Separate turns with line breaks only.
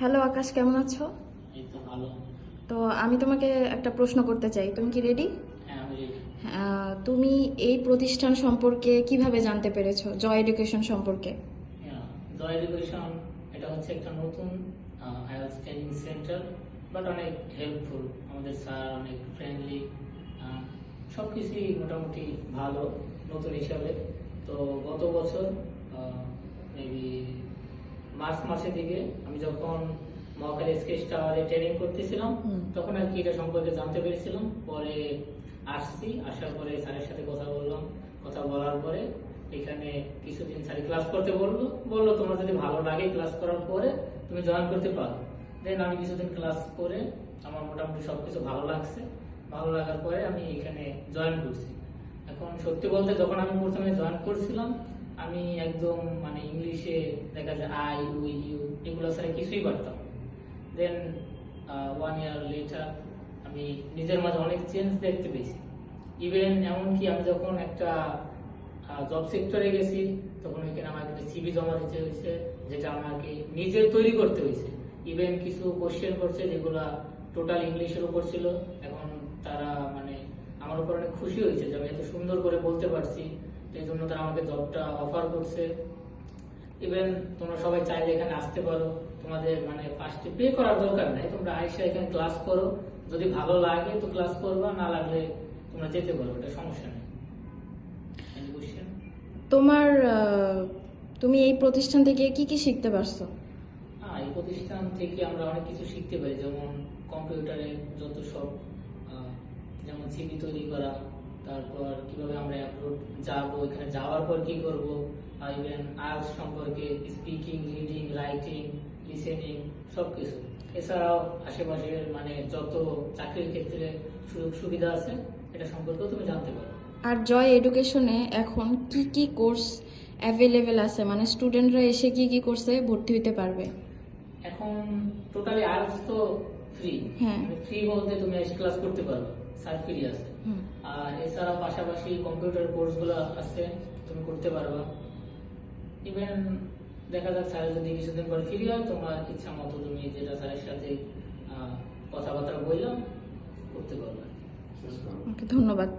Hello আকাশ, কেমন আছো?
এই তো ভালো।
তো আমি তোমাকে একটা প্রশ্ন করতে চাই, তুমি কি রেডি?
হ্যাঁ, আমি রেডি।
তুমি এই প্রতিষ্ঠান সম্পর্কে কিভাবে জানতে পেরেছো, জয় এডুকেশন সম্পর্কে?
হ্যাঁ, জয় এডুকেশন এটা হচ্ছে একটা নতুন আইএলটিএস ট্রেনিং সেন্টার, বাট অনেক হেল্পফুল। আমাদের স্যার অনেক ফ্রেন্ডলি, সব কিছুই মোটামুটি ভালো নতুন হিসাবে। তো গত বছর মেবি মার্চ মাসের দিকে আমি যখন মহাখালী স্কেচ টাওয়ারে ট্রেনিং করতেছিলাম, তখন আর কি এটা সম্পর্কে জানতে পেরেছিলাম। পরে আসার পরে স্যারের সাথে কথা বললাম। কথা বলার পরে এখানে কিছুদিন স্যার ক্লাস করতে বললো তোমার যদি ভালো লাগে ক্লাস করার পরে তুমি জয়েন করতে পারো। দেন আমি কিছুদিন ক্লাস করে আমার মোটামুটি সবকিছু ভালো লাগছে। ভালো লাগার পরে আমি এখানে জয়েন করছি। এখন সত্যি বলতে যখন আমি প্রথমে জয়েন করছিলাম, আমি একদম মানে ইংলিশে দেখা যায় আই উই ইউ এগুলো ছাড়া কিছুই পারতাম। দেন 1 ইয়ার লেটার আমি নিজের মাঝে অনেক চেঞ্জ দেখতে পেয়েছি। ইভেন এমনকি আমি যখন একটা জব সেক্টরে গেছি, তখন ওইখানে আমাকে একটা সিভি জমা দিতে হয়েছে, যেটা আমাকে নিজে তৈরি করতে হয়েছে। ইভেন কিছু কোশ্চেন করছে যেগুলা টোটাল ইংলিশের উপর ছিল। এখন তারা মানে আমার উপর অনেক খুশি হয়েছে যে আমি এত সুন্দর করে বলতে পারছি, এই জন্য তারা আমাকে জবটা অফার করছে। ইভেন তোমরা সবাই চাইলে এখানে আসতে পারো, তোমাদের মানে ফার্স্টে পে করার দরকার নাই, তোমরা আইসা এখানে ক্লাস করো। যদি ভালো লাগে তো ক্লাস করবা, না লাগলে তোমরা যেতে পারো, এটা সমস্যা নেই। Any question?
তোমার তুমি এই প্রতিষ্ঠান থেকে কি কি শিখতে পারছো?
হ্যাঁ, এই প্রতিষ্ঠান থেকে আমরা অনেক কিছু শিখতে পারি, যেমন কম্পিউটারে যত সব যেমন সিভি তৈরি করা, তারপর কিভাবে আমরা অ্যাপ্রোড যাবো, এখানে যাওয়ার পর কি করব, ইভেন আর্টস সম্পর্কে স্পিকিং, রিডিং, রাইটিং, লিসেনিং সবকিছু। এছাড়াও আশেপাশের মানে যত চাকরির ক্ষেত্রে সুযোগ সুবিধা আছে এটা সম্পর্কেও তুমি জানতে পারো।
আর জয় এডুকেশনে এখন কি কি কোর্স অ্যাভেলেবেল আছে, মানে স্টুডেন্টরা এসে কি কি কোর্সে ভর্তি হতে পারবে?
এখন টোটালি আর্টস তো ফ্রি।
হ্যাঁ।
ফ্রি বলতে তুমি এসে ক্লাস করতে পারবে, স্যার ফ্রি আছে। আর এছাড়া পাশাপাশি কম্পিউটার কোর্স গুলো আছে, তুমি করতে পারবা। ইভেন দেখা যাক স্যার যদি কিছুদিন পর ফ্রি হয়, তোমার ইচ্ছা মতো তুমি যেটা স্যারের সাথে কথাবার্তা বললাম করতে পারবে।
ওকে, ধন্যবাদ।